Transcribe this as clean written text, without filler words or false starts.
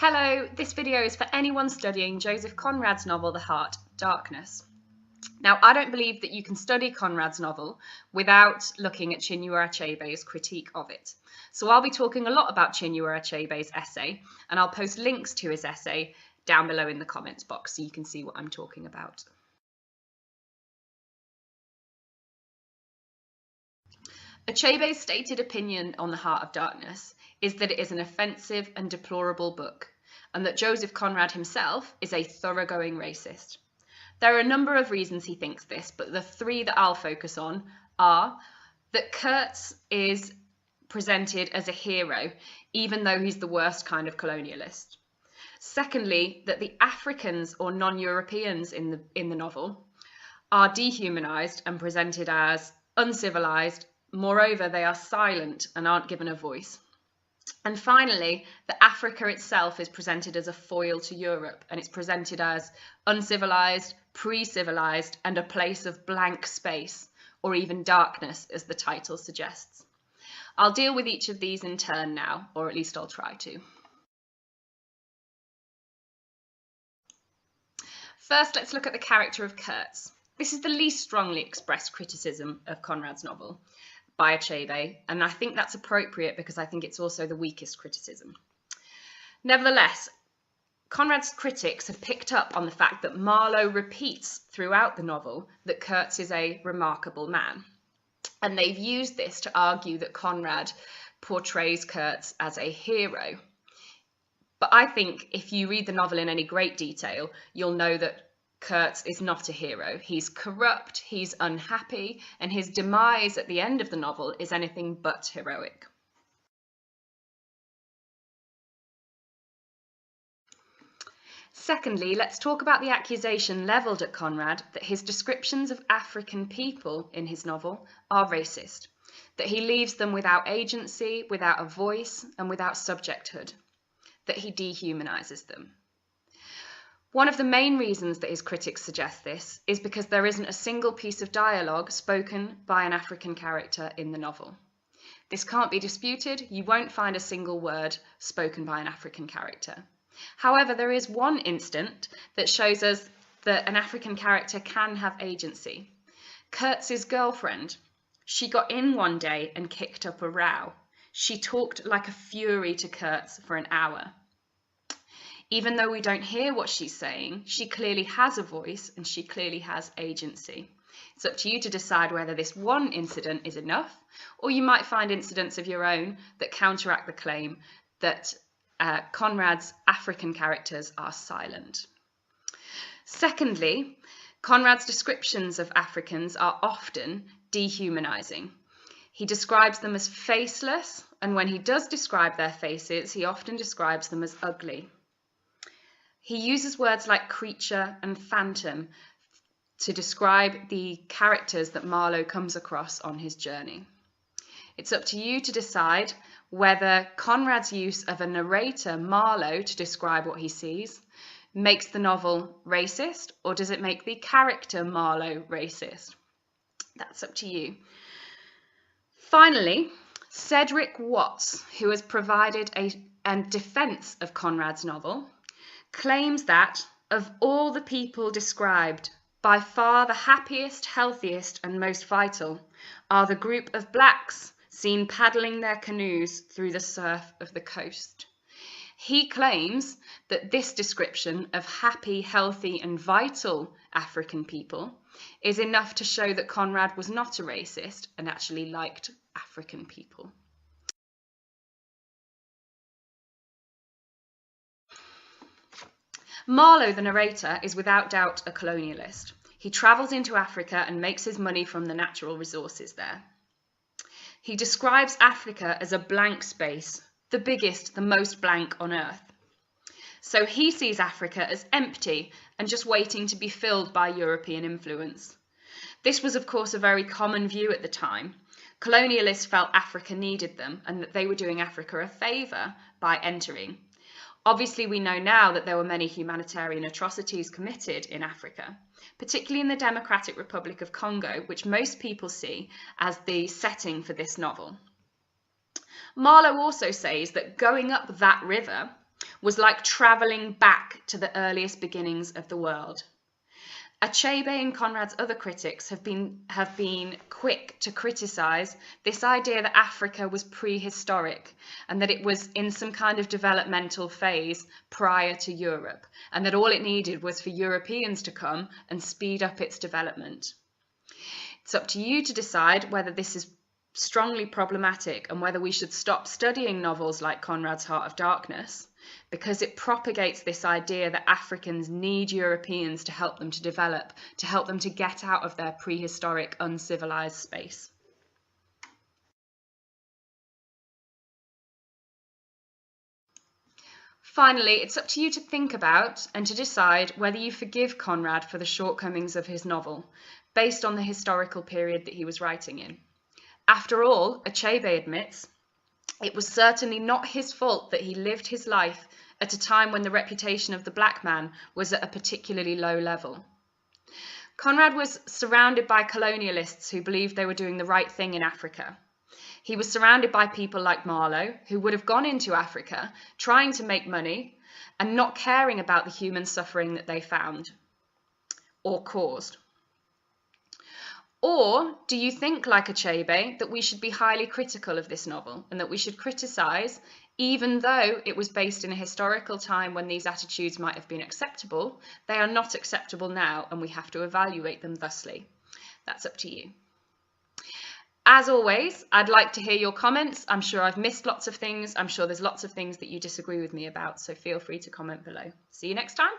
Hello, this video is for anyone studying Joseph Conrad's novel The Heart of Darkness. Now, I don't believe that you can study Conrad's novel without looking at Chinua Achebe's critique of it. So I'll be talking a lot about Chinua Achebe's essay, and I'll post links to his essay down below in the comments box so you can see what I'm talking about. Achebe's stated opinion on The Heart of Darkness is that it is an offensive and deplorable book, and that Joseph Conrad himself is a thoroughgoing racist. There are a number of reasons he thinks this, but the three that I'll focus on are that Kurtz is presented as a hero, even though he's the worst kind of colonialist. Secondly, that the Africans or non-Europeans in the novel are dehumanized and presented as uncivilized. Moreover, they are silent and aren't given a voice. And finally, that Africa itself is presented as a foil to Europe, and it's presented as uncivilized, pre-civilized, and a place of blank space, or even darkness, as the title suggests. I'll deal with each of these in turn now, or at least I'll try to. First, let's look at the character of Kurtz. This is the least strongly expressed criticism of Conrad's novel by Achebe, and I think that's appropriate because I think it's also the weakest criticism. Nevertheless, Conrad's critics have picked up on the fact that Marlowe repeats throughout the novel that Kurtz is a remarkable man, and they've used this to argue that Conrad portrays Kurtz as a hero. But I think if you read the novel in any great detail, you'll know that Kurtz is not a hero. He's corrupt, he's unhappy, and his demise at the end of the novel is anything but heroic. Secondly, let's talk about the accusation levelled at Conrad that his descriptions of African people in his novel are racist, that he leaves them without agency, without a voice, and without subjecthood, that he dehumanises them. One of the main reasons that his critics suggest this is because there isn't a single piece of dialogue spoken by an African character in the novel. This can't be disputed. You won't find a single word spoken by an African character. However, there is one instant that shows us that an African character can have agency. Kurtz's girlfriend. She got in one day and kicked up a row. She talked like a fury to Kurtz for an hour. Even though we don't hear what she's saying, she clearly has a voice and she clearly has agency. It's up to you to decide whether this one incident is enough, or you might find incidents of your own that counteract the claim that Conrad's African characters are silent. Secondly, Conrad's descriptions of Africans are often dehumanizing. He describes them as faceless, and when he does describe their faces, he often describes them as ugly. He uses words like creature and phantom to describe the characters that Marlowe comes across on his journey. It's up to you to decide whether Conrad's use of a narrator, Marlowe, to describe what he sees makes the novel racist, or does it make the character Marlowe racist? That's up to you. Finally, Cedric Watts, who has provided a defense of Conrad's novel, claims that, of all the people described, by far the happiest, healthiest, and most vital are the group of blacks seen paddling their canoes through the surf of the coast. He claims that this description of happy, healthy, and vital African people is enough to show that Conrad was not a racist and actually liked African people. Marlowe, the narrator, is without doubt a colonialist. He travels into Africa and makes his money from the natural resources there. He describes Africa as a blank space, the biggest, the most blank on earth. So he sees Africa as empty and just waiting to be filled by European influence. This was, of course, a very common view at the time. Colonialists felt Africa needed them and that they were doing Africa a favour by entering. Obviously, we know now that there were many humanitarian atrocities committed in Africa, particularly in the Democratic Republic of Congo, which most people see as the setting for this novel. Marlowe also says that going up that river was like travelling back to the earliest beginnings of the world. Achebe and Conrad's other critics have been quick to criticise this idea that Africa was prehistoric and that it was in some kind of developmental phase prior to Europe, and that all it needed was for Europeans to come and speed up its development. It's up to you to decide whether this is strongly problematic and whether we should stop studying novels like Conrad's Heart of Darkness, because it propagates this idea that Africans need Europeans to help them to develop, to help them to get out of their prehistoric, uncivilized space. Finally, it's up to you to think about and to decide whether you forgive Conrad for the shortcomings of his novel, based on the historical period that he was writing in. After all, Achebe admits, it was certainly not his fault that he lived his life at a time when the reputation of the black man was at a particularly low level. Conrad was surrounded by colonialists who believed they were doing the right thing in Africa. He was surrounded by people like Marlowe, who would have gone into Africa trying to make money and not caring about the human suffering that they found or caused. Or do you think, like Achebe, that we should be highly critical of this novel and that we should criticise, even though it was based in a historical time when these attitudes might have been acceptable, they are not acceptable now and we have to evaluate them thusly? That's up to you. As always, I'd like to hear your comments. I'm sure I've missed lots of things. I'm sure there's lots of things that you disagree with me about, so feel free to comment below. See you next time.